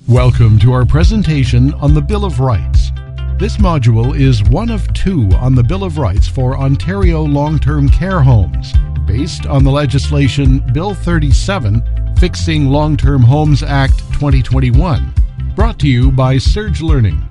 Welcome to our presentation on the Bill of Rights. This module is one of two on the Bill of Rights for Ontario long-term care homes, based on the legislation Bill 37, Fixing Long-Term Homes Act 2021, brought to you by Surge Learning.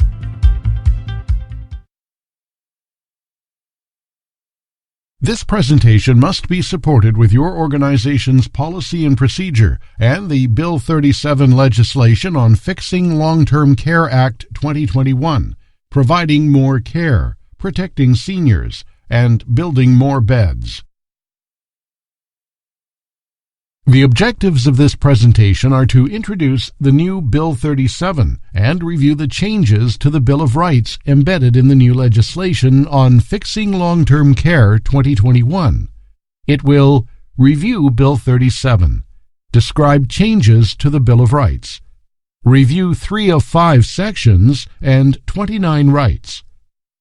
This presentation must be supported with your organization's policy and procedure and the Bill 37 legislation on Fixing Long-Term Care Act 2021, providing more care, protecting seniors, and building more beds. The objectives of this presentation are to introduce the new Bill 37 and review the changes to the Bill of Rights embedded in the new legislation on Fixing Long-Term Care 2021. It will review Bill 37, describe changes to the Bill of Rights, review 3 of 5 sections and 29 rights,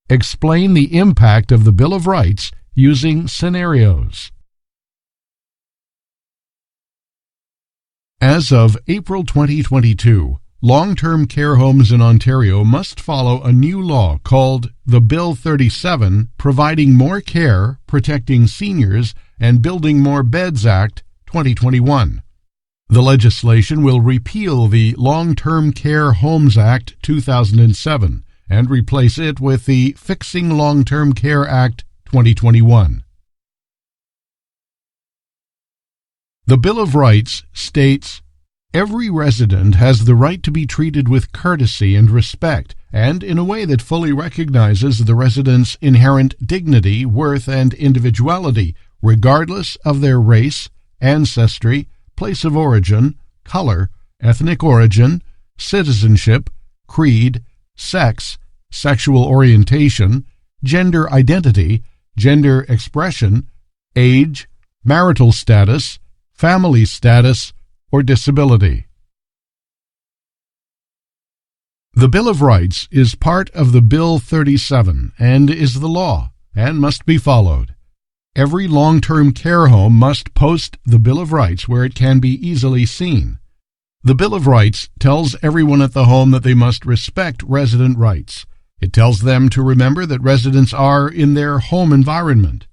explain the impact of the Bill of Rights using scenarios. As of April 2022, long-term care homes in Ontario must follow a new law called the Bill 37, Providing More Care, Protecting Seniors, and Building More Beds Act 2021. The legislation will repeal the Long-Term Care Homes Act 2007 and replace it with the Fixing Long-Term Care Act 2021. The Bill of Rights states, "Every resident has the right to be treated with courtesy and respect, and in a way that fully recognizes the resident's inherent dignity, worth, and individuality, regardless of their race, ancestry, place of origin, color, ethnic origin, citizenship, creed, sex, sexual orientation, gender identity, gender expression, age, marital status, family status, or disability." The Bill of Rights is part of the Bill 37 and is the law and must be followed. Every long-term care home must post the Bill of Rights where it can be easily seen. The Bill of Rights tells everyone at the home that they must respect resident rights. It tells them to remember that residents are in their home environment.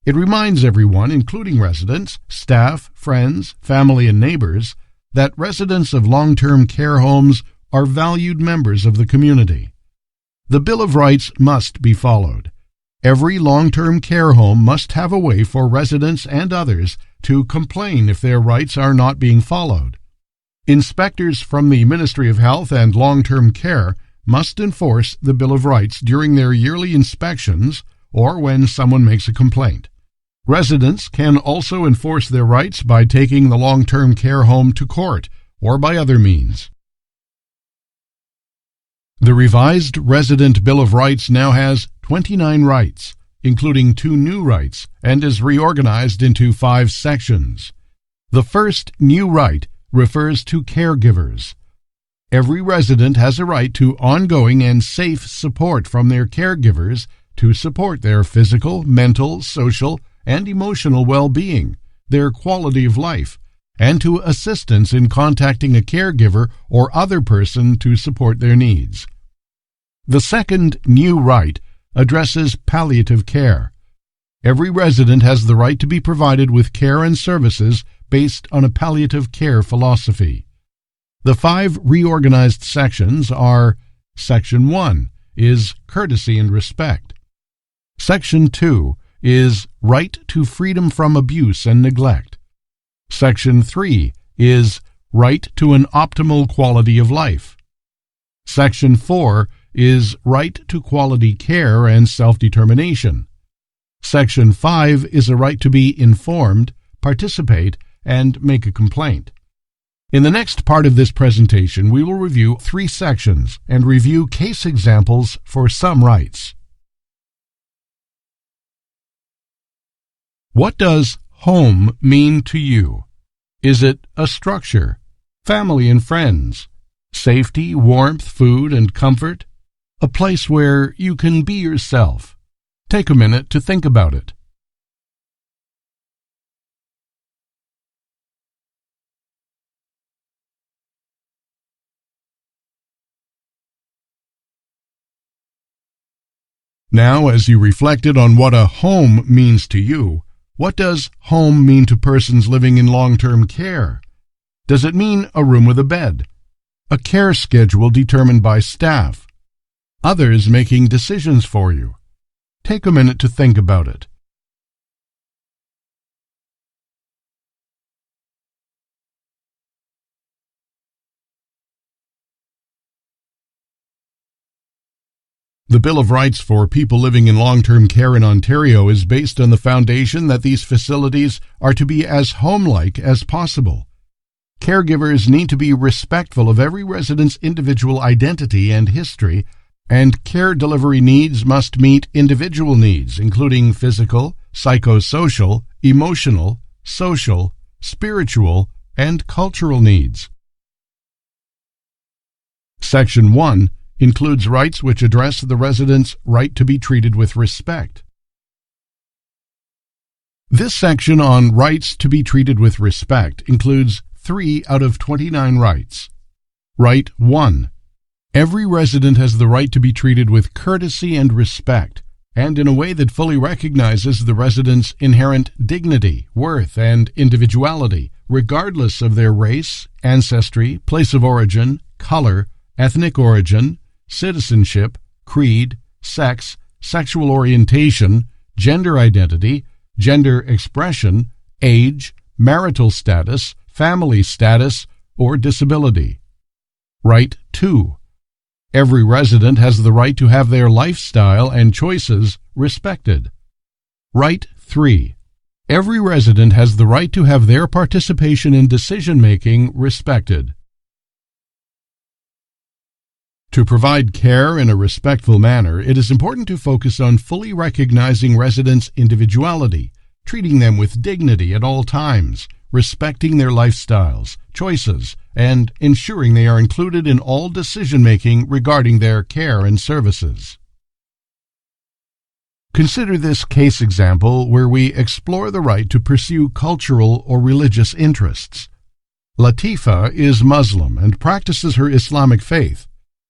It reminds everyone, including residents, staff, friends, family, and neighbors, that residents of long-term care homes are valued members of the community. The Bill of Rights must be followed. Every long-term care home must have a way for residents and others to complain if their rights are not being followed. Inspectors from the Ministry of Health and Long-Term Care must enforce the Bill of Rights during their yearly inspections or when someone makes a complaint. Residents can also enforce their rights by taking the long-term care home to court or by other means. The revised Resident Bill of Rights now has 29 rights, including 2 new rights, and is reorganized into 5 sections. The first new right refers to caregivers. Every resident has a right to ongoing and safe support from their caregivers to support their physical, mental, social, and emotional well-being, their quality of life, and to assistance in contacting a caregiver or other person to support their needs. The second new right addresses palliative care. Every resident has the right to be provided with care and services based on a palliative care philosophy. The 5 reorganized sections are: Section 1 is courtesy and respect. Section 2 is right to freedom from abuse and neglect. Section 3 is right to an optimal quality of life. Section 4 is right to quality care and self-determination. Section 5 is a right to be informed, participate, and make a complaint. In the next part of this presentation, we will review 3 sections and review case examples for some rights. What does home mean to you? Is it a structure, family and friends, safety, warmth, food, and comfort, a place where you can be yourself? Take a minute to think about it. Now, as you reflected on what a home means to you, what does home mean to persons living in long-term care? Does it mean a room with a bed, a care schedule determined by staff, others making decisions for you? Take a minute to think about it. The Bill of Rights for people living in long-term care in Ontario is based on the foundation that these facilities are to be as home-like as possible. Caregivers need to be respectful of every resident's individual identity and history, and care delivery needs must meet individual needs, including physical, psychosocial, emotional, social, spiritual, and cultural needs. Section 1 includes rights which address the resident's right to be treated with respect. This section on rights to be treated with respect includes 3 out of 29 rights. Right 1. Every resident has the right to be treated with courtesy and respect, and in a way that fully recognizes the resident's inherent dignity, worth, and individuality, regardless of their race, ancestry, place of origin, color, ethnic origin, citizenship, creed, sex, sexual orientation, gender identity, gender expression, age, marital status, family status, or disability. Right 2. Every resident has the right to have their lifestyle and choices respected. Right 3. Every resident has the right to have their participation in decision-making respected. To provide care in a respectful manner, it is important to focus on fully recognizing residents' individuality, treating them with dignity at all times, respecting their lifestyles, choices, and ensuring they are included in all decision-making regarding their care and services. Consider this case example where we explore the right to pursue cultural or religious interests. Latifa is Muslim and practices her Islamic faith.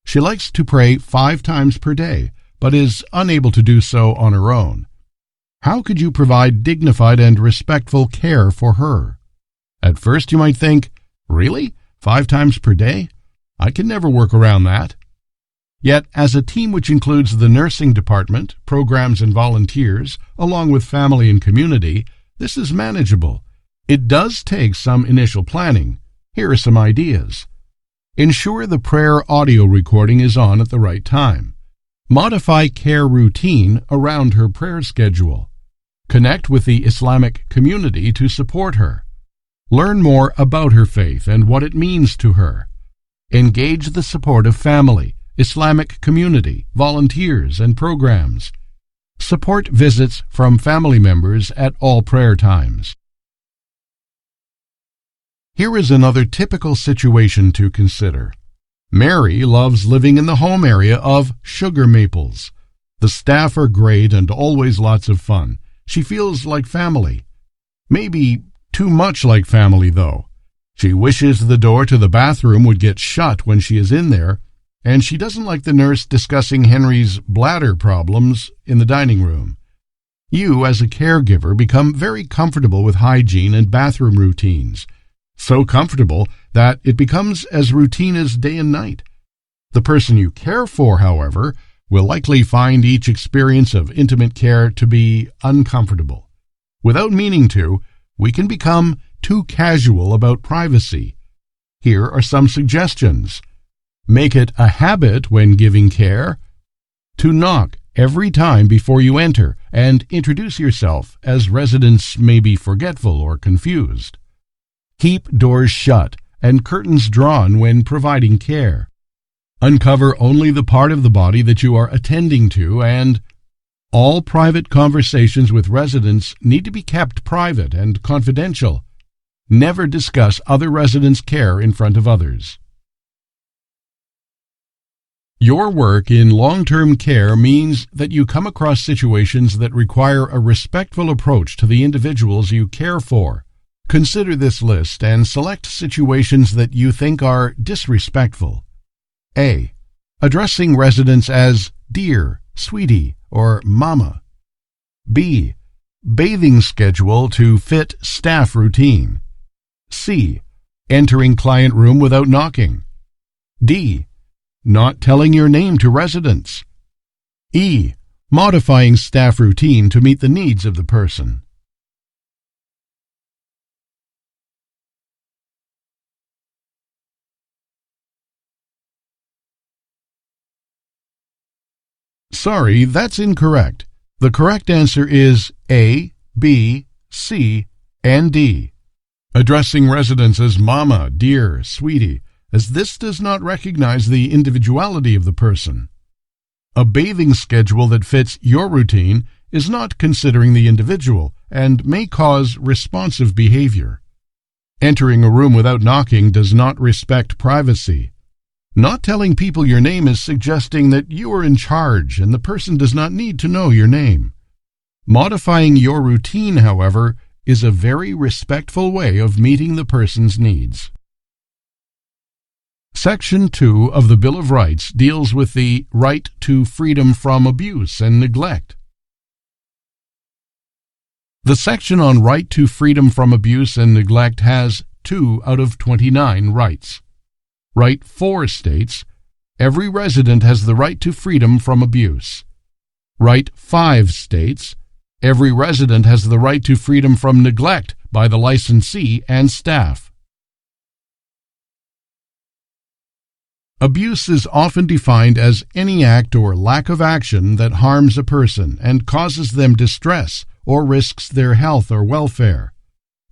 She likes to pray 5 times per day, but is unable to do so on her own. How could you provide dignified and respectful care for her? At first you might think, really? 5 times per day? I can never work around that. Yet, as a team which includes the nursing department, programs and volunteers, along with family and community, this is manageable. It does take some initial planning. Here are some ideas. Ensure the prayer audio recording is on at the right time. Modify care routine around her prayer schedule. Connect with the Islamic community to support her. Learn more about her faith and what it means to her. Engage the support of family, Islamic community, volunteers, and programs. Support visits from family members at all prayer times. Here is another typical situation to consider. Mary loves living in the home area of Sugar Maples. The staff are great and always lots of fun. She feels like family. Maybe too much like family, though. She wishes the door to the bathroom would get shut when she is in there, and she doesn't like the nurse discussing Henry's bladder problems in the dining room. You, as a caregiver, become very comfortable with hygiene and bathroom routines. So comfortable that it becomes as routine as day and night. The person you care for, however, will likely find each experience of intimate care to be uncomfortable. Without meaning to, we can become too casual about privacy. Here are some suggestions. Make it a habit when giving care to knock every time before you enter and introduce yourself, as residents may be forgetful or confused. Keep doors shut and curtains drawn when providing care. Uncover only the part of the body that you are attending to, and all private conversations with residents need to be kept private and confidential. Never discuss other residents' care in front of others. Your work in long-term care means that you come across situations that require a respectful approach to the individuals you care for. Consider this list and select situations that you think are disrespectful. A. Addressing residents as dear, sweetie, or mama. B. Bathing schedule to fit staff routine. C. Entering client room without knocking. D. Not telling your name to residents. E. Modifying staff routine to meet the needs of the person. Sorry, that's incorrect. The correct answer is A, B, C, and D. Addressing residents as mama, dear, sweetie, as this does not recognize the individuality of the person. A bathing schedule that fits your routine is not considering the individual and may cause responsive behavior. Entering a room without knocking does not respect privacy. Not telling people your name is suggesting that you are in charge and the person does not need to know your name. Modifying your routine, however, is a very respectful way of meeting the person's needs. Section 2 of the Bill of Rights deals with the right to freedom from abuse and neglect. The section on right to freedom from abuse and neglect has 2 out of 29 rights. Right 4 states, every resident has the right to freedom from abuse. Right 5 states, every resident has the right to freedom from neglect by the licensee and staff. Abuse is often defined as any act or lack of action that harms a person and causes them distress or risks their health or welfare.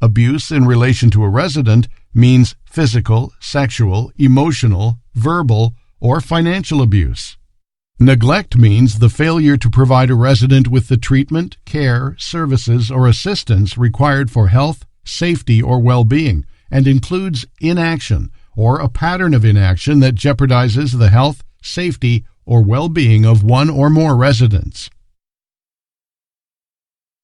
Abuse in relation to a resident means physical, sexual, emotional, verbal, or financial abuse. Neglect means the failure to provide a resident with the treatment, care, services, or assistance required for health, safety, or well-being, and includes inaction or a pattern of inaction that jeopardizes the health, safety, or well-being of one or more residents.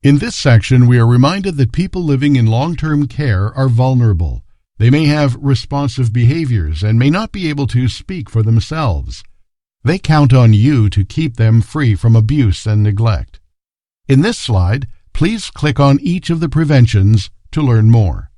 In this section, we are reminded that people living in long-term care are vulnerable. They may have responsive behaviors and may not be able to speak for themselves. They count on you to keep them free from abuse and neglect. In this slide, please click on each of the preventions to learn more.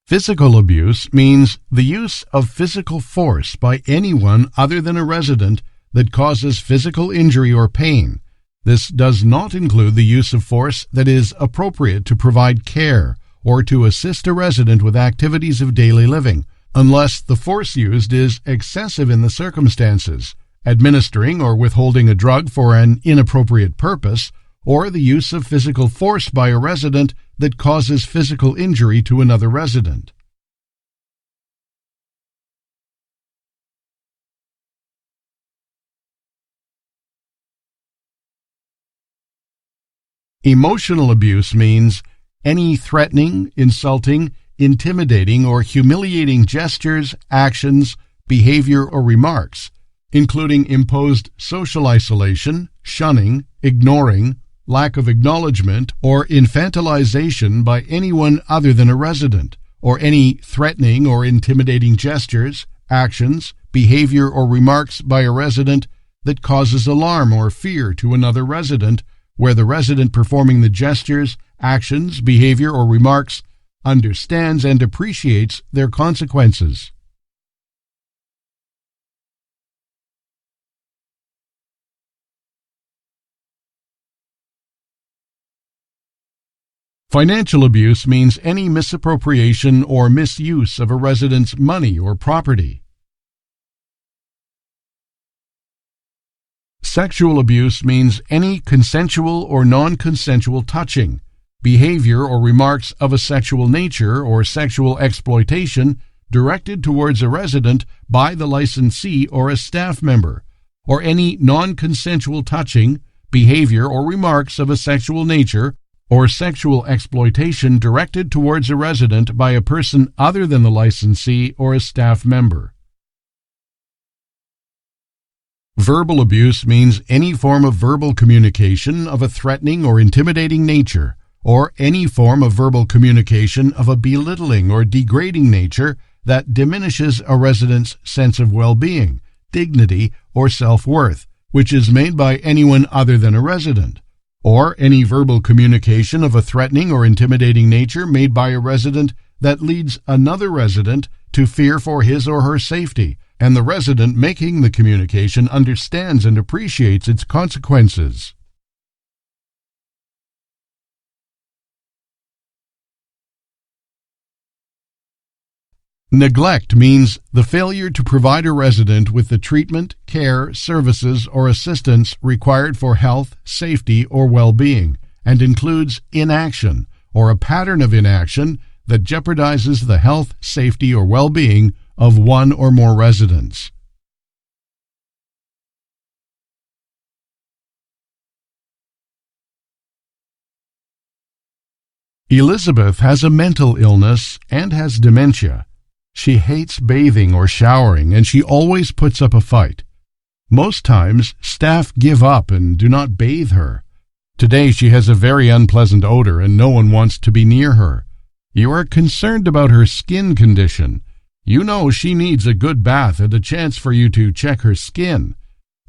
Physical abuse means the use of physical force by anyone other than a resident that causes physical injury or pain. This does not include the use of force that is appropriate to provide care or to assist a resident with activities of daily living, unless the force used is excessive in the circumstances, administering or withholding a drug for an inappropriate purpose, or the use of physical force by a resident that causes physical injury to another resident. Emotional abuse means any threatening, insulting, intimidating, or humiliating gestures, actions, behavior, or remarks, including imposed social isolation, shunning, ignoring, lack of acknowledgement, or infantilization by anyone other than a resident, or any threatening or intimidating gestures, actions, behavior, or remarks by a resident that causes alarm or fear to another resident, where the resident performing the gestures, actions, behavior, or remarks understands and appreciates their consequences. Financial abuse means any misappropriation or misuse of a resident's money or property. Sexual abuse means any consensual or non-consensual touching, behavior, or remarks of a sexual nature or sexual exploitation directed towards a resident by the licensee or a staff member, or any non-consensual touching, behavior, or remarks of a sexual nature or sexual exploitation directed towards a resident by a person other than the licensee or a staff member. Verbal abuse means any form of verbal communication of a threatening or intimidating nature, or any form of verbal communication of a belittling or degrading nature that diminishes a resident's sense of well-being, dignity, or self-worth, which is made by anyone other than a resident, or any verbal communication of a threatening or intimidating nature made by a resident that leads another resident to fear for his or her safety, and the resident making the communication understands and appreciates its consequences. Neglect means the failure to provide a resident with the treatment, care, services, or assistance required for health, safety, or well-being, and includes inaction or a pattern of inaction that jeopardizes the health, safety, or well-being of one or more residents. Elizabeth has a mental illness and has dementia. She hates bathing or showering, and she always puts up a fight. Most times, staff give up and do not bathe her. Today she has a very unpleasant odor and no one wants to be near her. You are concerned about her skin condition. You know she needs a good bath and a chance for you to check her skin.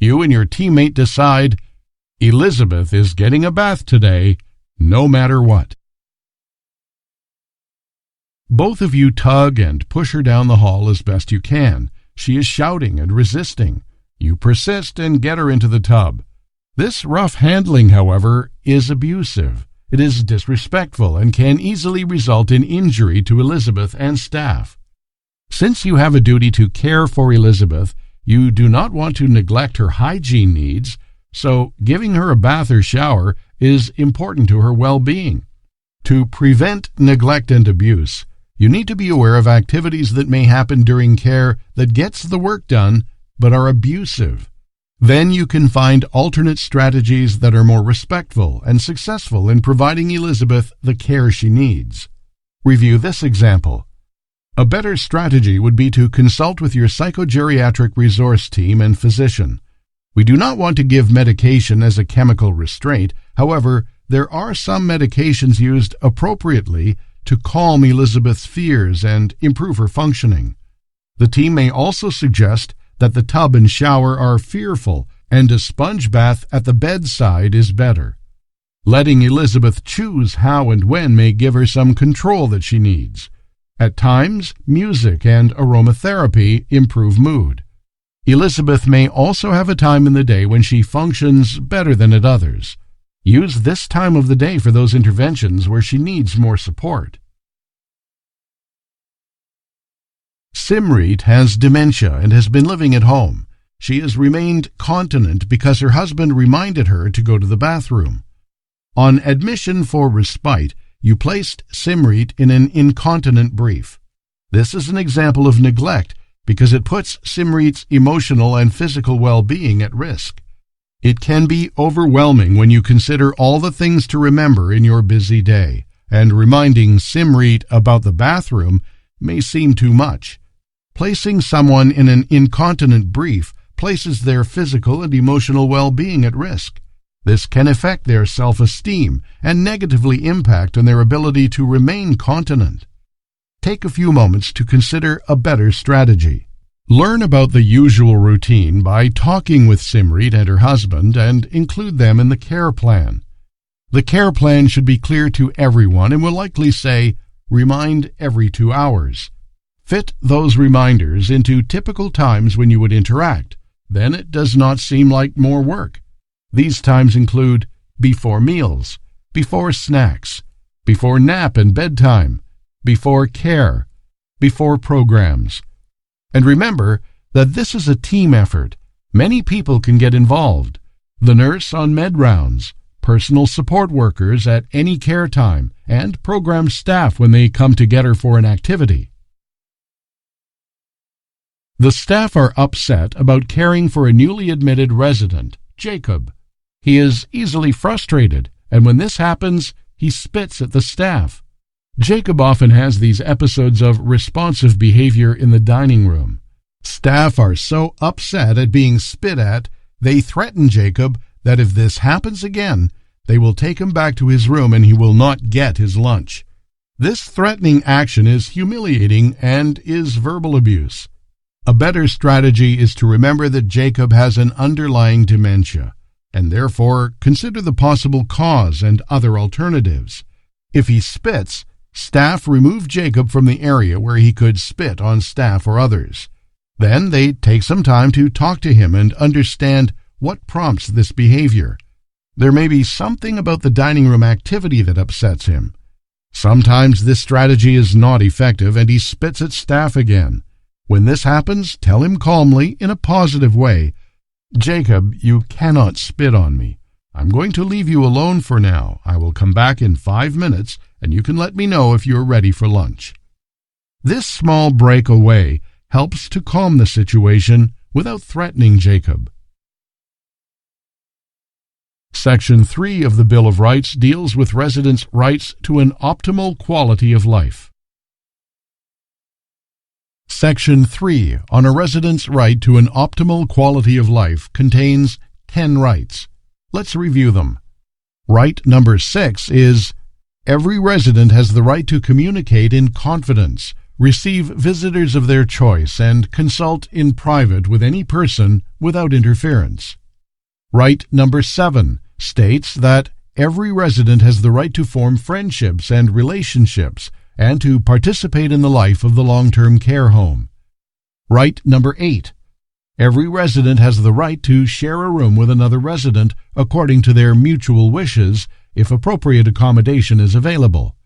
You and your teammate decide, Elizabeth is getting a bath today, no matter what. Both of you tug and push her down the hall as best you can. She is shouting and resisting. You persist and get her into the tub. This rough handling, however, is abusive. It is disrespectful and can easily result in injury to Elizabeth and staff. Since you have a duty to care for Elizabeth, you do not want to neglect her hygiene needs, so giving her a bath or shower is important to her well-being. To prevent neglect and abuse, you need to be aware of activities that may happen during care that gets the work done but are abusive. Then you can find alternate strategies that are more respectful and successful in providing Elizabeth the care she needs. Review this example. A better strategy would be to consult with your psychogeriatric resource team and physician. We do not want to give medication as a chemical restraint. However, there are some medications used appropriately to calm Elizabeth's fears and improve her functioning. The team may also suggest that the tub and shower are fearful and a sponge bath at the bedside is better. Letting Elizabeth choose how and when may give her some control that she needs. At times, music and aromatherapy improve mood. Elizabeth may also have a time in the day when she functions better than at others. Use this time of the day for those interventions where she needs more support. Simrit has dementia and has been living at home. She has remained continent because her husband reminded her to go to the bathroom. On admission for respite, you placed Simrit in an incontinent brief. This is an example of neglect because it puts Simrit's emotional and physical well-being at risk. It can be overwhelming when you consider all the things to remember in your busy day, and reminding Simrit about the bathroom may seem too much. Placing someone in an incontinent brief places their physical and emotional well-being at risk. This can affect their self-esteem and negatively impact on their ability to remain continent. Take a few moments to consider a better strategy. Learn about the usual routine by talking with Simrit and her husband and include them in the care plan. The care plan should be clear to everyone and will likely say, remind every 2 hours. Fit those reminders into typical times when you would interact. Then it does not seem like more work. These times include before meals, before snacks, before nap and bedtime, before care, before programs. And remember that this is a team effort. Many people can get involved. The nurse on med rounds, personal support workers at any care time, and program staff when they come together for an activity. The staff are upset about caring for a newly admitted resident, Jacob. He is easily frustrated, and when this happens, he spits at the staff. Jacob often has these episodes of responsive behavior in the dining room. Staff are so upset at being spit at, they threaten Jacob that if this happens again, they will take him back to his room and he will not get his lunch. This threatening action is humiliating and is verbal abuse. A better strategy is to remember that Jacob has an underlying dementia, and therefore consider the possible cause and other alternatives. If he spits, staff remove Jacob from the area where he could spit on staff or others. Then they take some time to talk to him and understand what prompts this behavior. There may be something about the dining room activity that upsets him. Sometimes this strategy is not effective and he spits at staff again. When this happens, tell him calmly, in a positive way, Jacob, you cannot spit on me. I'm going to leave you alone for now. I will come back in 5 minutes, and you can let me know if you're ready for lunch. This small break away helps to calm the situation without threatening Jacob. Section 3 of the Bill of Rights deals with residents' rights to an optimal quality of life. Section 3 on a resident's right to an optimal quality of life contains 10 rights. Let's review them. Right number 6 is, every resident has the right to communicate in confidence, receive visitors of their choice, and consult in private with any person without interference. Right number 7 states that every resident has the right to form friendships and relationships and to participate in the life of the long-term care home. Right number 8. Every resident has the right to share a room with another resident according to their mutual wishes if appropriate accommodation is available.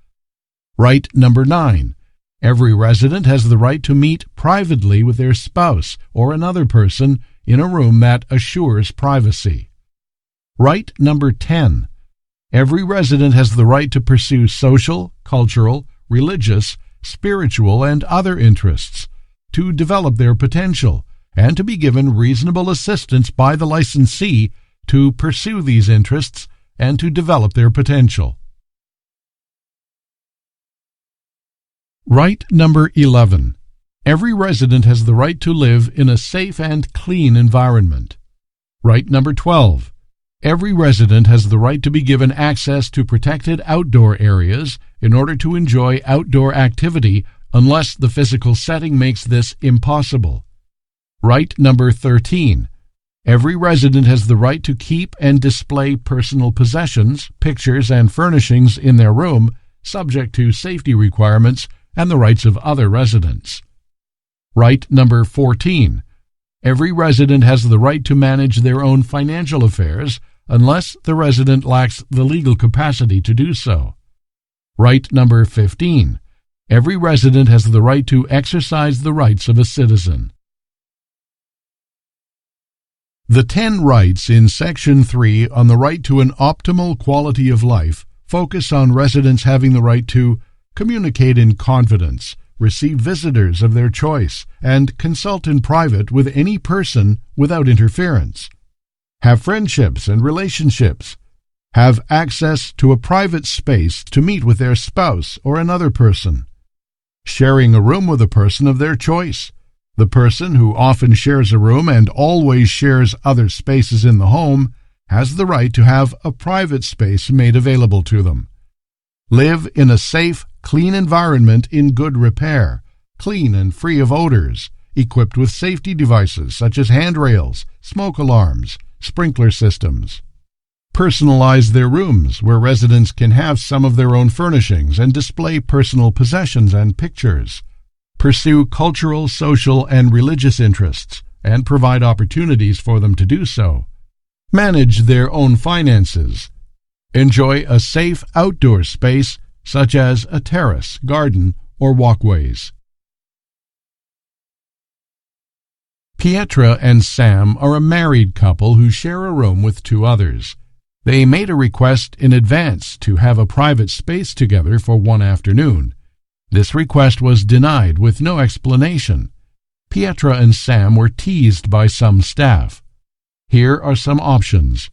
Right number 9. Every resident has the right to meet privately with their spouse or another person in a room that assures privacy. Right number 10. Every resident has the right to pursue social, cultural, religious, spiritual, and other interests, to develop their potential, and to be given reasonable assistance by the licensee to pursue these interests and to develop their potential. Right number 11. Every resident has the right to live in a safe and clean environment. Right number 12. Every resident has the right to be given access to protected outdoor areas in order to enjoy outdoor activity unless the physical setting makes this impossible. Right number 13. Every resident has the right to keep and display personal possessions, pictures, and furnishings in their room, subject to safety requirements, and the rights of other residents. Right number 14. Every resident has the right to manage their own financial affairs unless the resident lacks the legal capacity to do so. Right number 15. Every resident has the right to exercise the rights of a citizen. The 10 rights in Section 3 on the right to an optimal quality of life focus on residents having the right to communicate in confidence, receive visitors of their choice, and consult in private with any person without interference, have friendships and relationships, have access to a private space to meet with their spouse or another person, sharing a room with a person of their choice. The person who often shares a room and always shares other spaces in the home has the right to have a private space made available to them. Live in a safe, clean environment in good repair, clean and free of odors, equipped with safety devices such as handrails, smoke alarms, sprinkler systems. Personalize their rooms where residents can have some of their own furnishings and display personal possessions and pictures. Pursue cultural, social, and religious interests and provide opportunities for them to do so. Manage their own finances. Enjoy a safe outdoor space such as a terrace, garden, or walkways. Pietra and Sam are a married couple who share a room with 2 others. They made a request in advance to have a private space together for one afternoon. This request was denied with no explanation. Pietra and Sam were teased by some staff. Here are some options.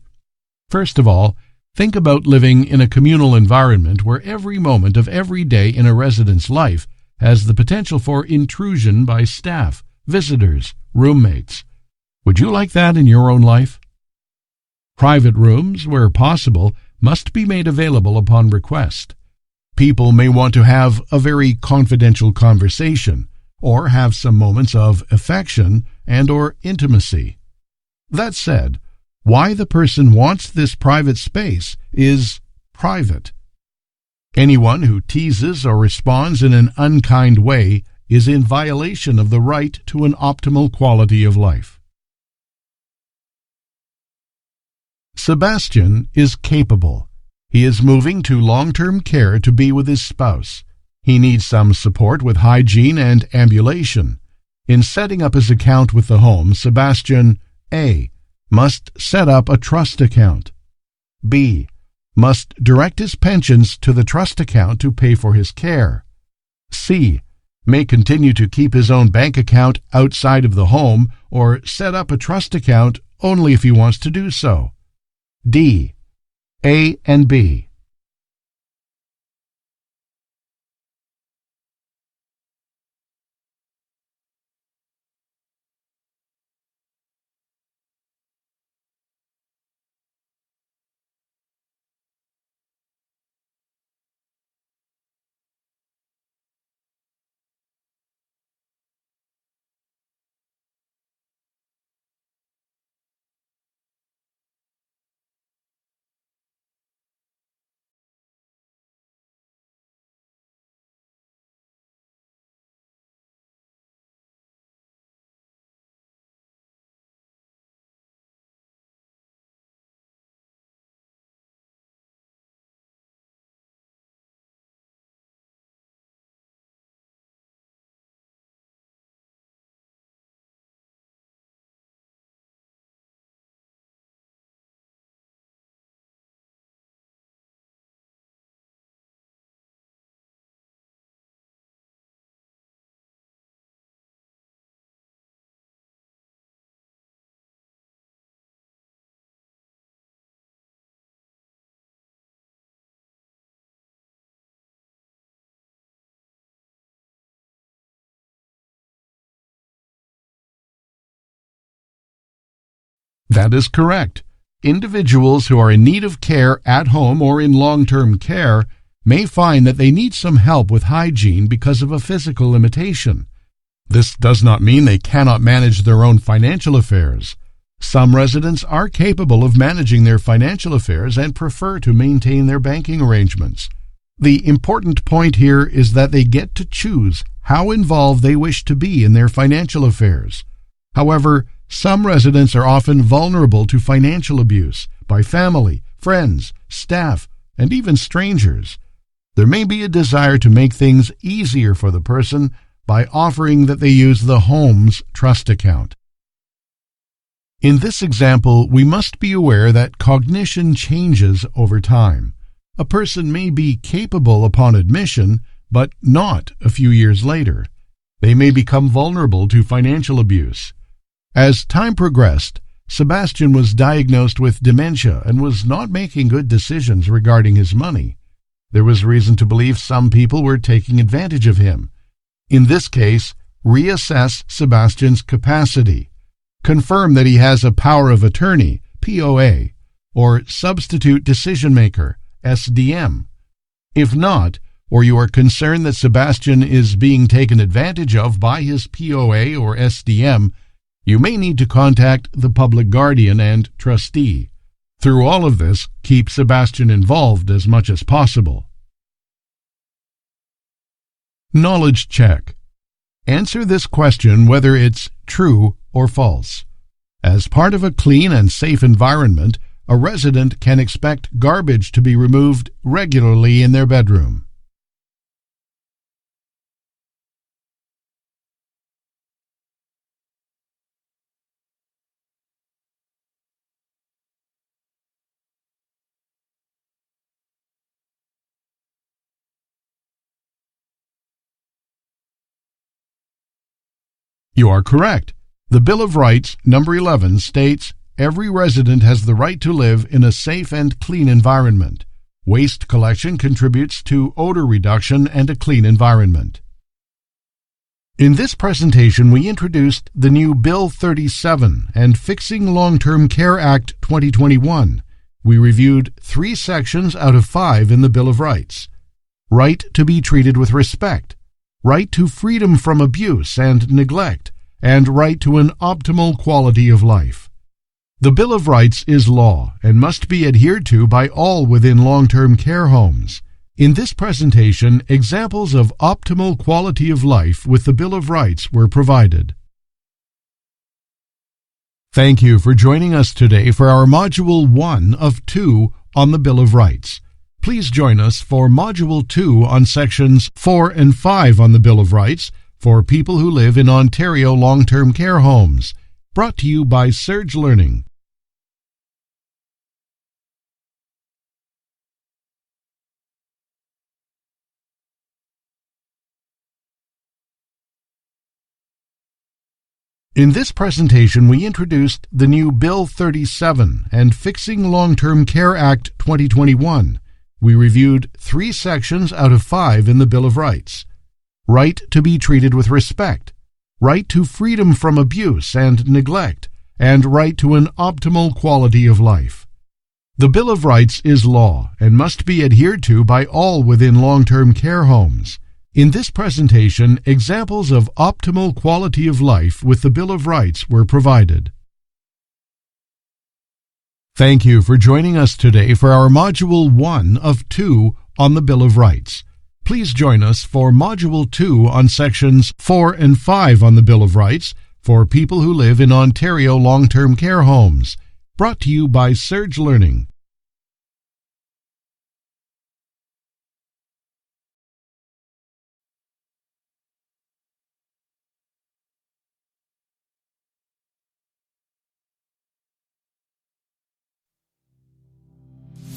First of all, think about living in a communal environment where every moment of every day in a resident's life has the potential for intrusion by staff, visitors, roommates. Would you like that in your own life? Private rooms, where possible, must be made available upon request. People may want to have a very confidential conversation or have some moments of affection and/or intimacy. That said, why the person wants this private space is private. Anyone who teases or responds in an unkind way is in violation of the right to an optimal quality of life. Sebastian is capable. He is moving to long-term care to be with his spouse. He needs some support with hygiene and ambulation. In setting up his account with the home, Sebastian A. must set up a trust account. B. must direct his pensions to the trust account to pay for his care. C. may continue to keep his own bank account outside of the home or set up a trust account only if he wants to do so. D. A and B. That is correct. Individuals who are in need of care at home or in long-term care may find that they need some help with hygiene because of a physical limitation. This does not mean they cannot manage their own financial affairs. Some residents are capable of managing their financial affairs and prefer to maintain their banking arrangements. The important point here is that they get to choose how involved they wish to be in their financial affairs. However, some residents are often vulnerable to financial abuse by family, friends, staff, and even strangers. There may be a desire to make things easier for the person by offering that they use the home's trust account. In this example, we must be aware that cognition changes over time. A person may be capable upon admission, but not a few years later. They may become vulnerable to financial abuse. As time progressed, Sebastian was diagnosed with dementia and was not making good decisions regarding his money. There was reason to believe some people were taking advantage of him. In this case, reassess Sebastian's capacity. Confirm that he has a power of attorney, POA, or substitute decision maker, SDM. If not, or you are concerned that Sebastian is being taken advantage of by his POA or SDM, you may need to contact the public guardian and trustee. Through all of this, keep Sebastian involved as much as possible. Knowledge check. Answer this question whether it's true or false. As part of a clean and safe environment, a resident can expect garbage to be removed regularly in their bedroom. You are correct. The Bill of Rights, number 11, states, "Every resident has the right to live in a safe and clean environment. Waste collection contributes to odor reduction and a clean environment." In this presentation, we introduced the new Bill 37 and Fixing Long-Term Care Act 2021. We reviewed 3 sections out of 5 in the Bill of Rights. Right to be treated with respect, right to freedom from abuse and neglect, and right to an optimal quality of life. The Bill of Rights is law and must be adhered to by all within long-term care homes. In this presentation, examples of optimal quality of life with the Bill of Rights were provided. Thank you for joining us today for our Module 1 of 2 on the Bill of Rights. Please join us for Module 2 on Sections 4 and 5 on the Bill of Rights for people who live in Ontario long-term care homes. Brought to you by Surge Learning. In this presentation, we introduced the new Bill 37 and Fixing Long-Term Care Act 2021. We reviewed 3 sections out of 5 in the Bill of Rights. Right to be treated with respect, right to freedom from abuse and neglect, and right to an optimal quality of life. The Bill of Rights is law and must be adhered to by all within long-term care homes. In this presentation, examples of optimal quality of life with the Bill of Rights were provided. Thank you for joining us today for our Module 1 of 2 on the Bill of Rights. Please join us for Module 2 on Sections 4 and 5 on the Bill of Rights for people who live in Ontario long-term care homes. Brought to you by Surge Learning.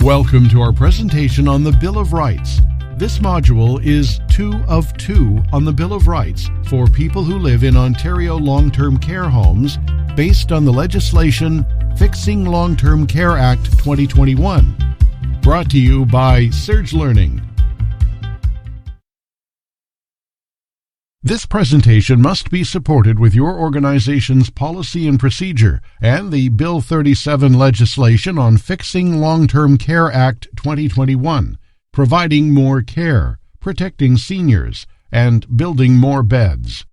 Welcome to our presentation on the Bill of Rights. This module is 2 of 2 on the Bill of Rights for people who live in Ontario long-term care homes based on the legislation Fixing Long-Term Care Act 2021. Brought to you by Surge Learning. This presentation must be supported with your organization's policy and procedure and the Bill 37 legislation on Fixing Long-Term Care Act 2021, providing more care, protecting seniors, and building more beds.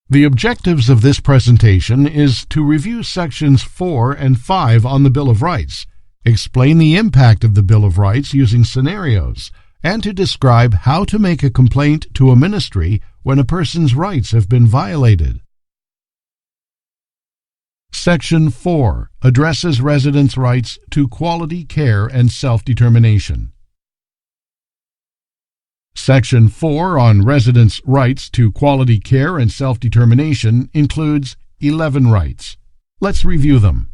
The objectives of this presentation is to review Sections 4 and 5 on the Bill of Rights, explain the impact of the Bill of Rights using scenarios, and to describe how to make a complaint to a ministry when a person's rights have been violated. Section 4 addresses residents' rights to quality care and self-determination. Section 4 on residents' rights to quality care and self-determination includes 11 rights. Let's review them.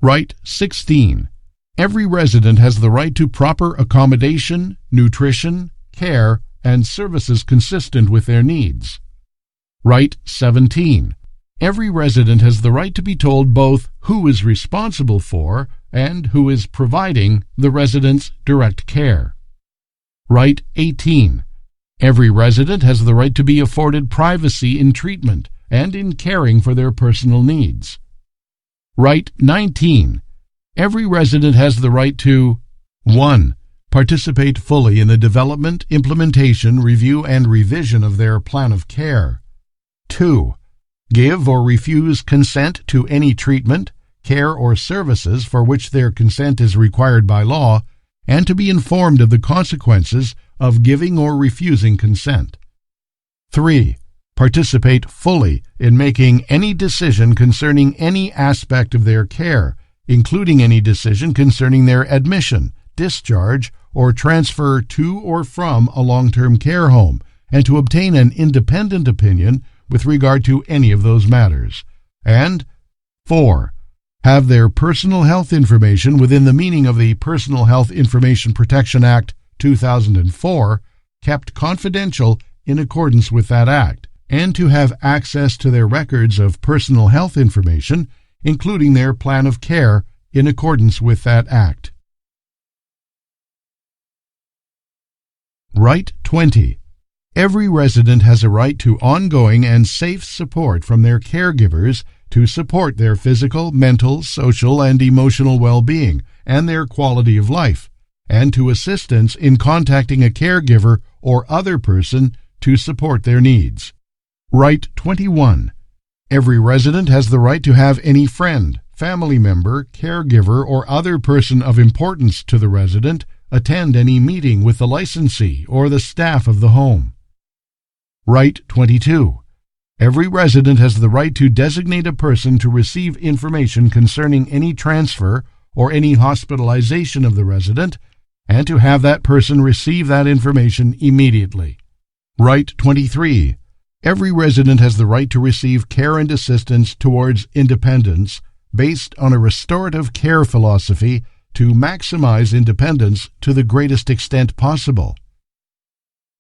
Right 16. Every resident has the right to proper accommodation, nutrition, care, and services consistent with their needs. Right 17. Every resident has the right to be told both who is responsible for and who is providing the resident's direct care. Right 18. Every resident has the right to be afforded privacy in treatment and in caring for their personal needs. Right 19. Every resident has the right to 1. Participate fully in the development, implementation, review, and revision of their plan of care. 2. Give or refuse consent to any treatment, care, or services for which their consent is required by law, and to be informed of the consequences of giving or refusing consent. 3. Participate fully in making any decision concerning any aspect of their care, including any decision concerning their admission, discharge, or transfer to or from a long-term care home, and to obtain an independent opinion with regard to any of those matters. And 4. Have their personal health information within the meaning of the Personal Health Information Protection Act 2004 kept confidential in accordance with that act, and to have access to their records of personal health information, including their plan of care, in accordance with that act. Right 20. Every resident has a right to ongoing and safe support from their caregivers to support their physical, mental, social, and emotional well-being and their quality of life, and to assistance in contacting a caregiver or other person to support their needs. Right 21. Every resident has the right to have any friend, family member, caregiver, or other person of importance to the resident attend any meeting with the licensee or the staff of the home. Right 22. Every resident has the right to designate a person to receive information concerning any transfer or any hospitalization of the resident, and to have that person receive that information immediately. Right 23. Every resident has the right to receive care and assistance towards independence based on a restorative care philosophy to maximize independence to the greatest extent possible.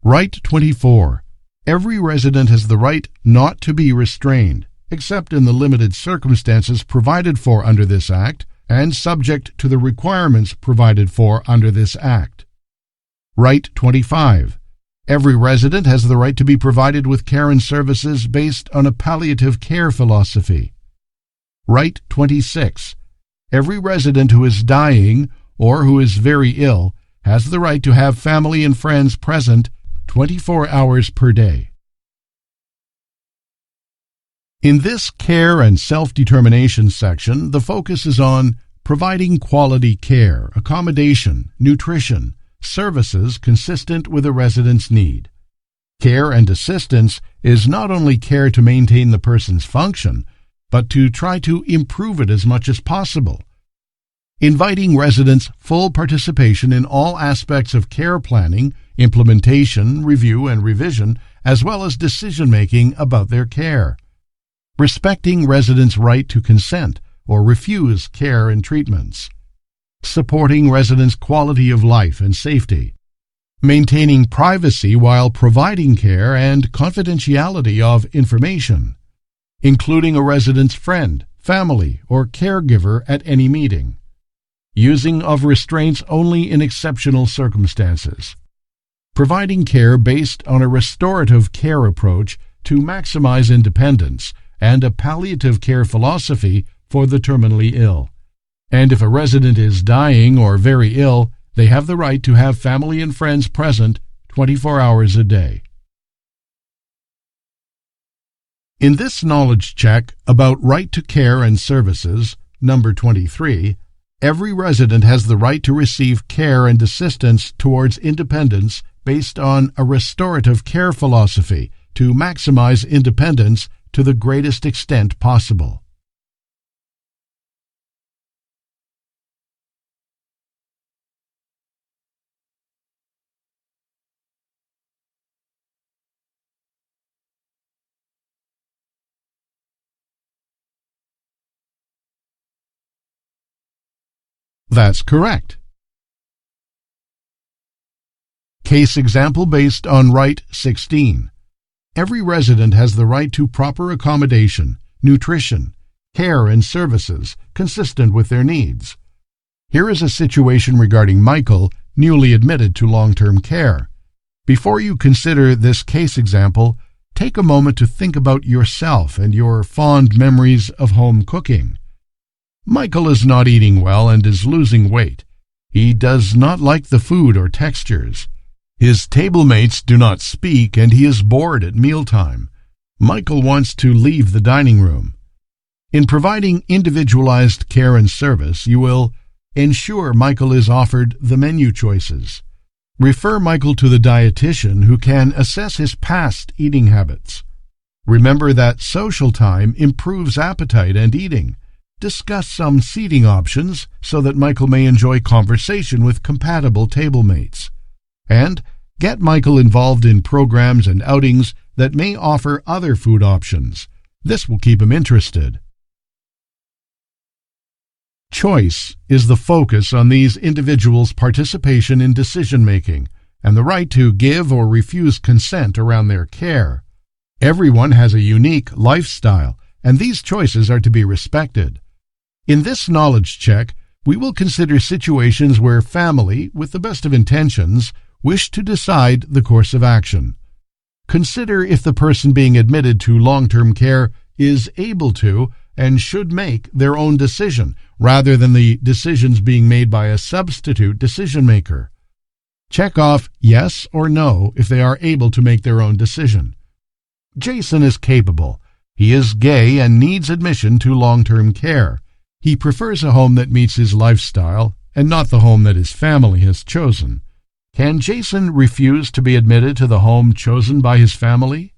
Right 24. Every resident has the right not to be restrained, except in the limited circumstances provided for under this Act and subject to the requirements provided for under this Act. Right 25. Every resident has the right to be provided with care and services based on a palliative care philosophy. Right 26. Every resident who is dying or who is very ill has the right to have family and friends present 24 hours per day. In this care and self-determination section, the focus is on providing quality care, accommodation, nutrition, services consistent with a resident's need. Care and assistance is not only care to maintain the person's function, but to try to improve it as much as possible. Inviting residents' full participation in all aspects of care planning, implementation, review, and revision, as well as decision-making about their care. Respecting residents' right to consent or refuse care and treatments. Supporting residents' quality of life and safety. Maintaining privacy while providing care and confidentiality of information. Including a resident's friend, family, or caregiver at any meeting. Using of restraints only in exceptional circumstances. Providing care based on a restorative care approach to maximize independence and a palliative care philosophy for the terminally ill. And if a resident is dying or very ill, they have the right to have family and friends present 24 hours a day. In this knowledge check about right to care and services, number 23, Every resident has the right to receive care and assistance towards independence based on a restorative care philosophy to maximize independence to the greatest extent possible. That's correct. Case example based on Right 16. Every resident has the right to proper accommodation, nutrition, care, and services consistent with their needs. Here is a situation regarding Michael, newly admitted to long-term care. Before you consider this case example, take a moment to think about yourself and your fond memories of home cooking. Michael is not eating well and is losing weight. He does not like the food or textures. His table mates do not speak and he is bored at mealtime. Michael wants to leave the dining room. In providing individualized care and service, you will ensure Michael is offered the menu choices. Refer Michael to the dietitian who can assess his past eating habits. Remember that social time improves appetite and eating. Discuss some seating options so that Michael may enjoy conversation with compatible table mates. And get Michael involved in programs and outings that may offer other food options. This will keep him interested. Choice is the focus on these individuals' participation in decision-making and the right to give or refuse consent around their care. Everyone has a unique lifestyle, and these choices are to be respected. In this knowledge check, we will consider situations where family, with the best of intentions, wish to decide the course of action. Consider if the person being admitted to long-term care is able to and should make their own decision, rather than the decisions being made by a substitute decision maker. Check off yes or no if they are able to make their own decision. Jason is capable. He is gay and needs admission to long-term care. He prefers a home that meets his lifestyle and not the home that his family has chosen. Can Jason refuse to be admitted to the home chosen by his family?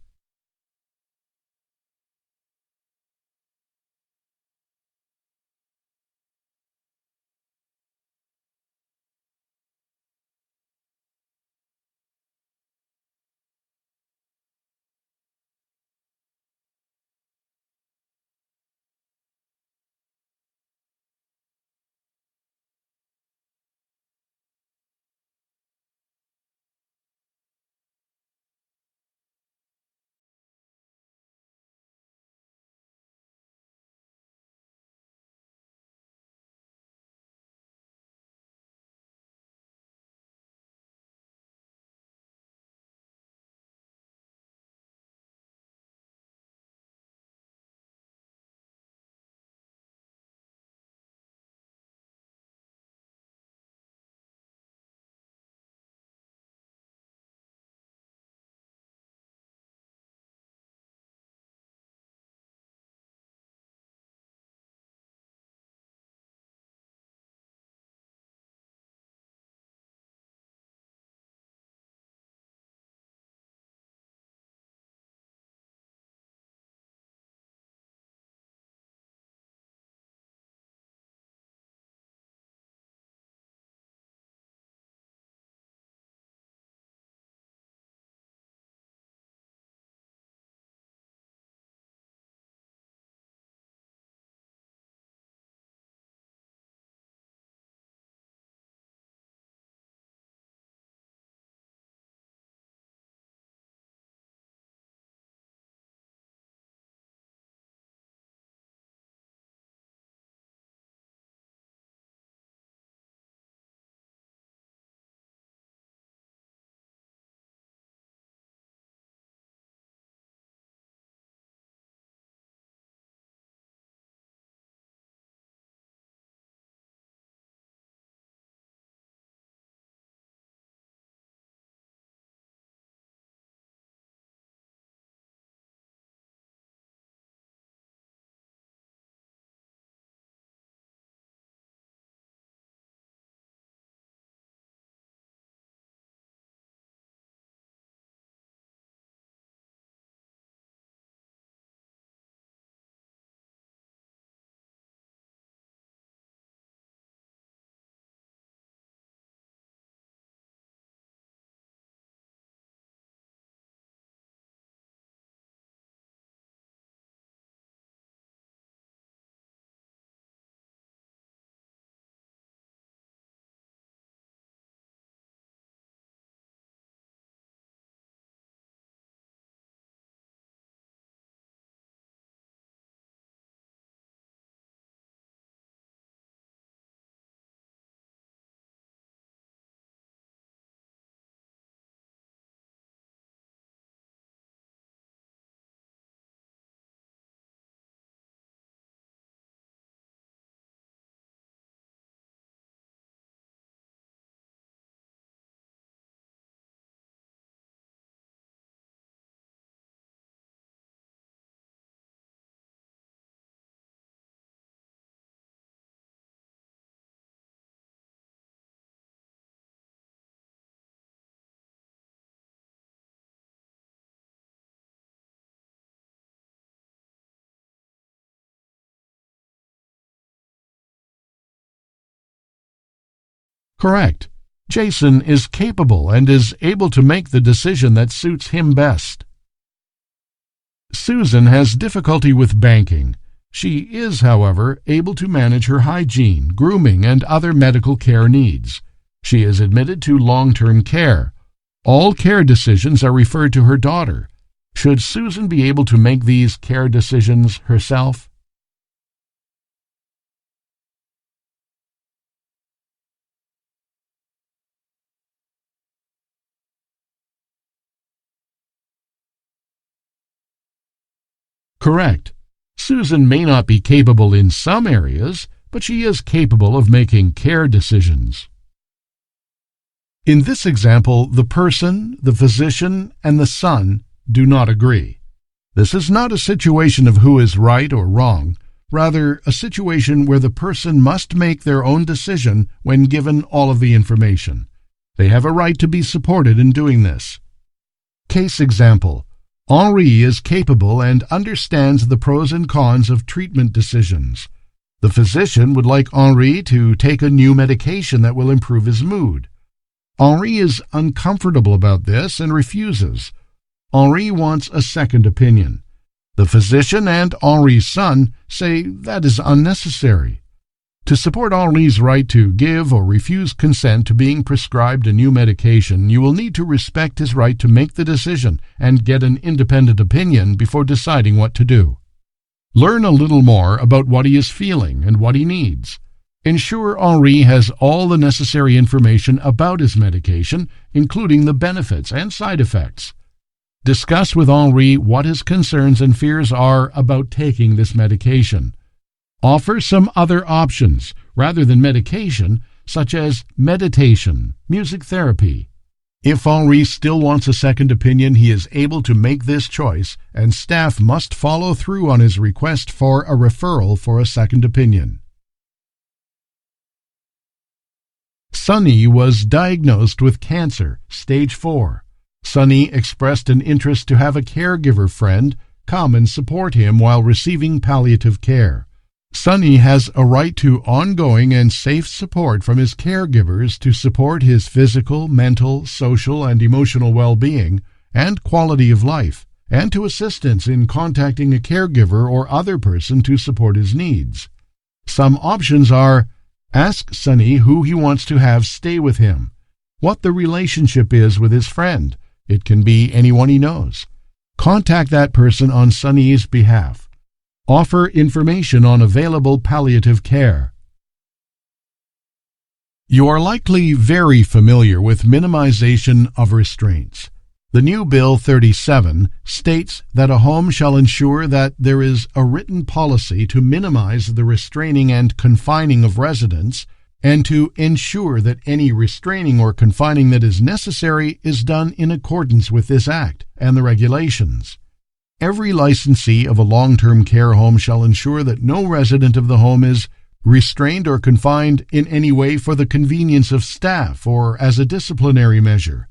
Correct. Jason is capable and is able to make the decision that suits him best. Susan has difficulty with banking. She is, however, able to manage her hygiene, grooming, and other medical care needs. She is admitted to long-term care. All care decisions are referred to her daughter. Should Susan be able to make these care decisions herself? Correct. Susan may not be capable in some areas, but she is capable of making care decisions. In this example, the person, the physician, and the son do not agree. This is not a situation of who is right or wrong, rather a situation where the person must make their own decision when given all of the information. They have a right to be supported in doing this. Case example: Henri is capable and understands the pros and cons of treatment decisions. The physician would like Henri to take a new medication that will improve his mood. Henri is uncomfortable about this and refuses. Henri wants a second opinion. The physician and Henri's son say that is unnecessary. To support Henri's right to give or refuse consent to being prescribed a new medication, you will need to respect his right to make the decision and get an independent opinion before deciding what to do. Learn a little more about what he is feeling and what he needs. Ensure Henri has all the necessary information about his medication, including the benefits and side effects. Discuss with Henri what his concerns and fears are about taking this medication. Offer some other options rather than medication, such as meditation, music therapy. If Henri still wants a second opinion, he is able to make this choice, and staff must follow through on his request for a referral for a second opinion. Sunny was diagnosed with cancer, stage 4. Sunny expressed an interest to have a caregiver friend come and support him while receiving palliative care. Sunny has a right to ongoing and safe support from his caregivers to support his physical, mental, social, and emotional well-being and quality of life, and to assistance in contacting a caregiver or other person to support his needs. Some options are: ask Sunny who he wants to have stay with him, what the relationship is with his friend. It can be anyone he knows. Contact that person on Sunny's behalf. Offer information on available palliative care. You are likely very familiar with minimization of restraints. The new Bill 37 states that a home shall ensure that there is a written policy to minimize the restraining and confining of residents, and to ensure that any restraining or confining that is necessary is done in accordance with this Act and the regulations. Every licensee of a long-term care home shall ensure that no resident of the home is restrained or confined in any way for the convenience of staff or as a disciplinary measure.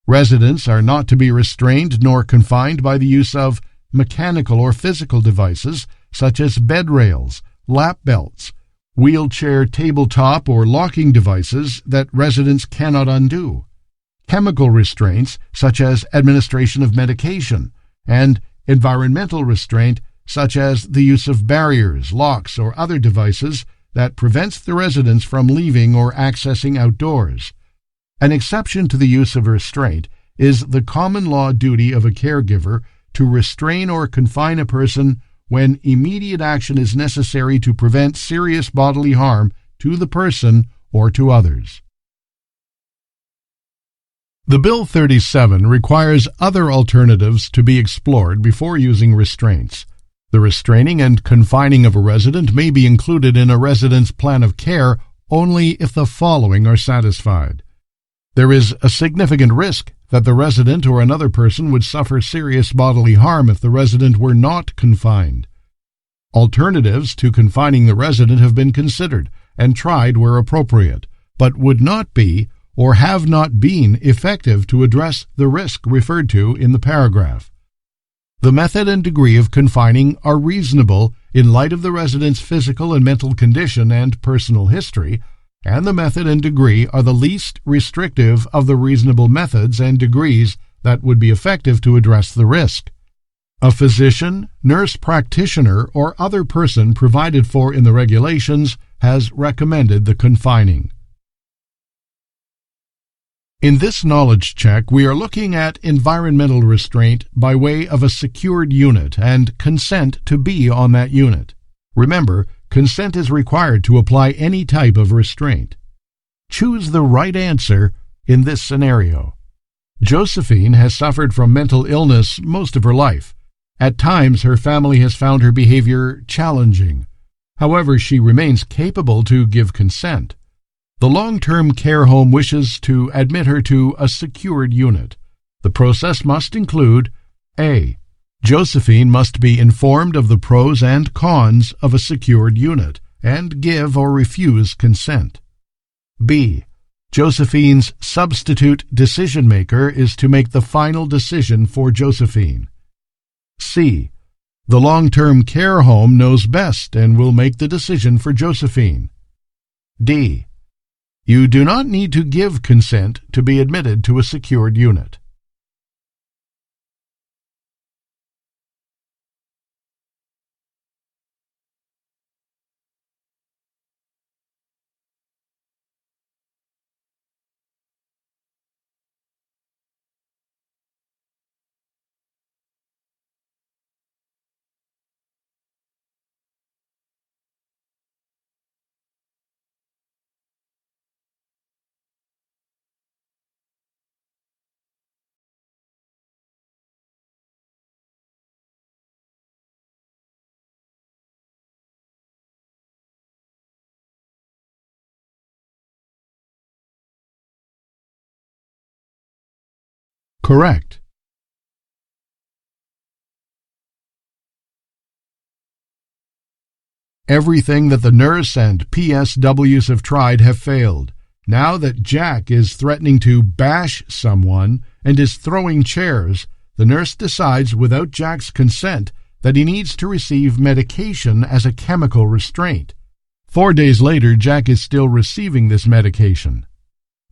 Residents are not to be restrained nor confined by the use of mechanical or physical devices such as bed rails, lap belts, wheelchair, tabletop, or locking devices that residents cannot undo. Chemical restraints such as administration of medication, and environmental restraint such as the use of barriers, locks, or other devices that prevents the residents from leaving or accessing outdoors. An exception to the use of restraint is the common law duty of a caregiver to restrain or confine a person when immediate action is necessary to prevent serious bodily harm to the person or to others. The Bill 37 requires other alternatives to be explored before using restraints. The restraining and confining of a resident may be included in a resident's plan of care only if the following are satisfied. There is a significant risk that the resident or another person would suffer serious bodily harm if the resident were not confined. Alternatives to confining the resident have been considered and tried where appropriate, but would not be or have not been effective to address the risk referred to in the paragraph. The method and degree of confining are reasonable in light of the resident's physical and mental condition and personal history, and the method and degree are the least restrictive of the reasonable methods and degrees that would be effective to address the risk. A physician, nurse practitioner, or other person provided for in the regulations has recommended the confining. In this knowledge check, we are looking at environmental restraint by way of a secured unit and consent to be on that unit. Remember, consent is required to apply any type of restraint. Choose the right answer in this scenario. Josephine has suffered from mental illness most of her life. At times, her family has found her behavior challenging. However, she remains capable to give consent. The long-term care home wishes to admit her to a secured unit. The process must include A. Josephine must be informed of the pros and cons of a secured unit and give or refuse consent. B. Josephine's substitute decision-maker is to make the final decision for Josephine. C. The long-term care home knows best and will make the decision for Josephine. D. You do not need to give consent to be admitted to a secured unit. Correct. Everything that the nurse and PSWs have tried have failed. Now that Jack is threatening to bash someone and is throwing chairs, the nurse decides without Jack's consent that he needs to receive medication as a chemical restraint. 4 days later, Jack is still receiving this medication.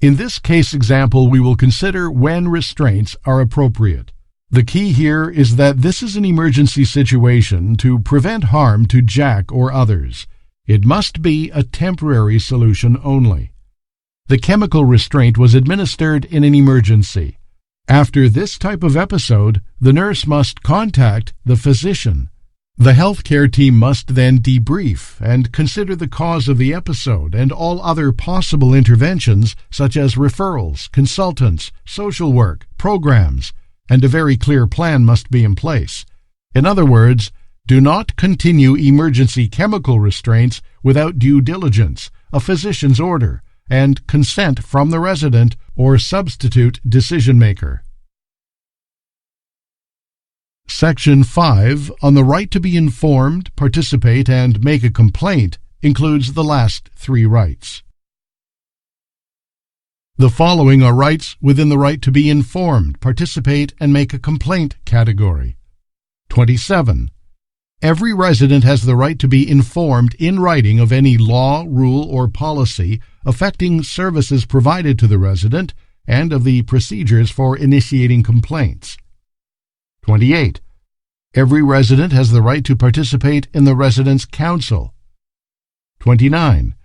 In this case example, we will consider when restraints are appropriate. The key here is that this is an emergency situation to prevent harm to Jack or others. It must be a temporary solution only. The chemical restraint was administered in an emergency. After this type of episode, the nurse must contact the physician. The healthcare team must then debrief and consider the cause of the episode and all other possible interventions such as referrals, consultants, social work, programs, and a very clear plan must be in place. In other words, do not continue emergency chemical restraints without due diligence, a physician's order, and consent from the resident or substitute decision-maker. Section 5 on the right to be informed, participate, and make a complaint includes the last 3 rights. The following are rights within the right to be informed, participate, and make a complaint category. 27. Every resident has the right to be informed in writing of any law, rule, or policy affecting services provided to the resident and of the procedures for initiating complaints. 28. Every resident has the right to participate in the residence council. 29.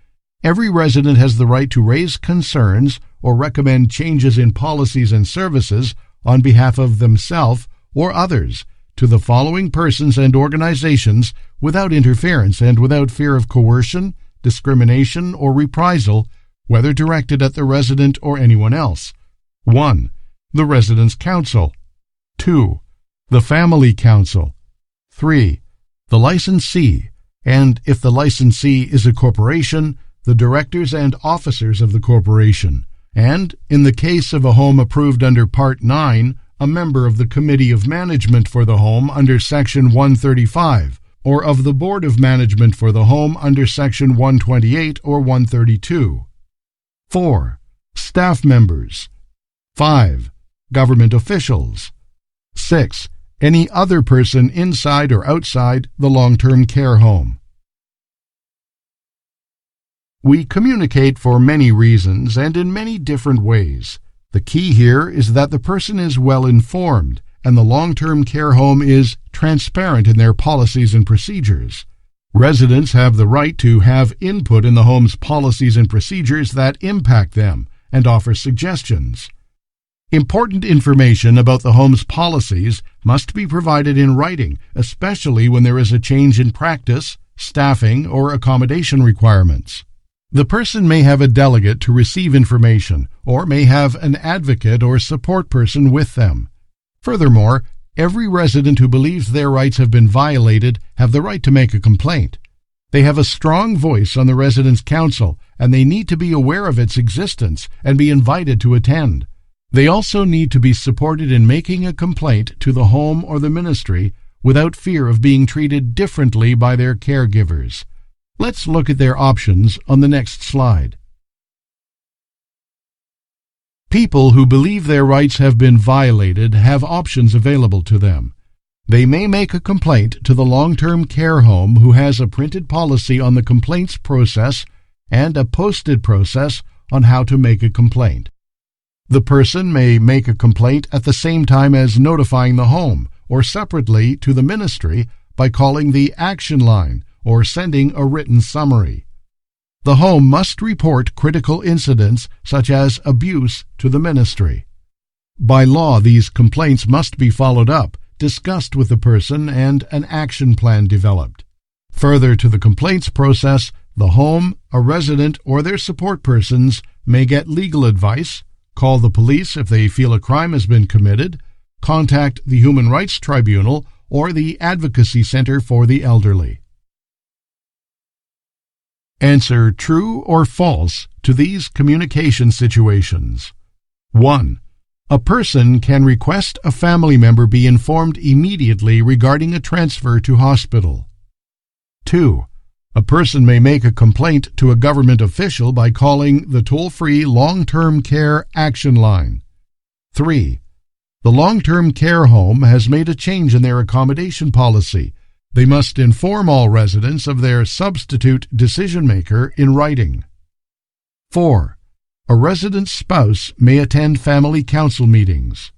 Every resident has the right to raise concerns or recommend changes in policies and services on behalf of themselves or others to the following persons and organizations without interference and without fear of coercion, discrimination, or reprisal, whether directed at the resident or anyone else. 1. The Residence Council. 2. The Family Council. 3. The licensee, and if the licensee is a corporation, the directors and officers of the corporation, and, in the case of a home approved under Part 9, a member of the Committee of Management for the home under Section 135, or of the Board of Management for the home under Section 128 or 132. 4. Staff members. 5. Government officials. 6. Any other person inside or outside the long-term care home. We communicate for many reasons and in many different ways. The key here is that the person is well informed and the long-term care home is transparent in their policies and procedures. Residents have the right to have input in the home's policies and procedures that impact them and offer suggestions. Important information about the home's policies must be provided in writing, especially when there is a change in practice, staffing, or accommodation requirements. The person may have a delegate to receive information, or may have an advocate or support person with them. Furthermore, every resident who believes their rights have been violated have the right to make a complaint. They have a strong voice on the residents' council, and they need to be aware of its existence and be invited to attend. They also need to be supported in making a complaint to the home or the ministry without fear of being treated differently by their caregivers. Let's look at their options on the next slide. People who believe their rights have been violated have options available to them. They may make a complaint to the long-term care home who has a printed policy on the complaints process and a posted process on how to make a complaint. The person may make a complaint at the same time as notifying the home or separately to the ministry by calling the action line or sending a written summary. The home must report critical incidents such as abuse to the ministry. By law, these complaints must be followed up, discussed with the person, and an action plan developed. Further to the complaints process, the home, a resident, or their support persons may get legal advice, call the police if they feel a crime has been committed, contact the Human Rights Tribunal or the Advocacy Center for the Elderly. Answer true or false to these communication situations. 1. A person can request a family member be informed immediately regarding a transfer to hospital. 2. A person may make a complaint to a government official by calling the toll-free Long-Term Care Action Line. 3. The long-term care home has made a change in their accommodation policy. They must inform all residents of their substitute decision-maker in writing. 4. A resident's spouse may attend family council meetings.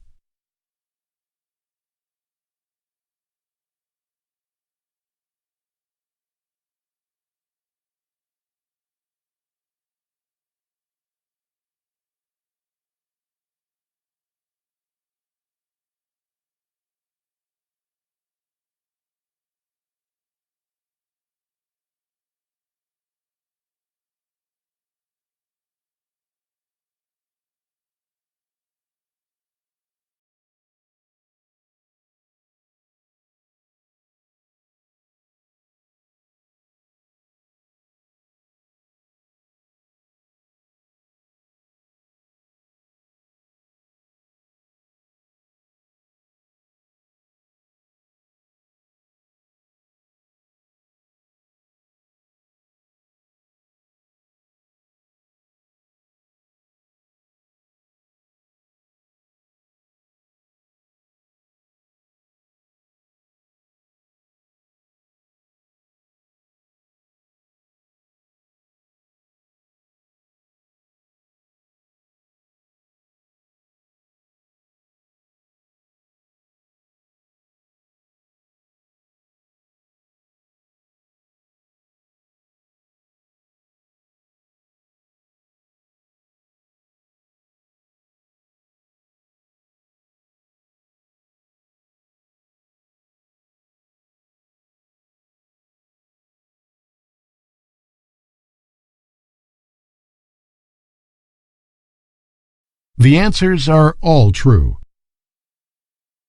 The answers are all true.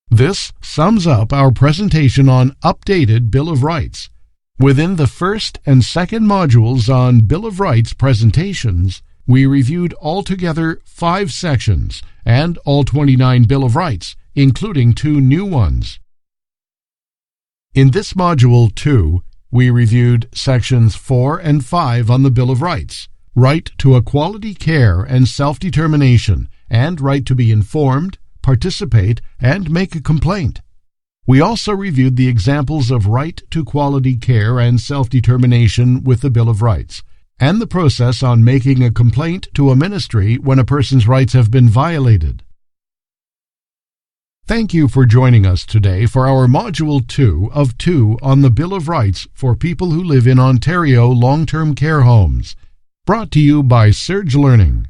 This sums up our presentation on Updated Bill of Rights. Within the first and second modules on Bill of Rights presentations, we reviewed altogether 5 sections and all 29 Bill of Rights, including 2 new ones. In this Module 2, we reviewed Sections 4 and 5 on the Bill of Rights, right to a quality care and self-determination, and right to be informed, participate, and make a complaint. We also reviewed the examples of right to quality care and self-determination with the Bill of Rights, and the process on making a complaint to a ministry when a person's rights have been violated. Thank you for joining us today for our Module 2 of 2 on the Bill of Rights for people who live in Ontario long-term care homes, brought to you by Surge Learning.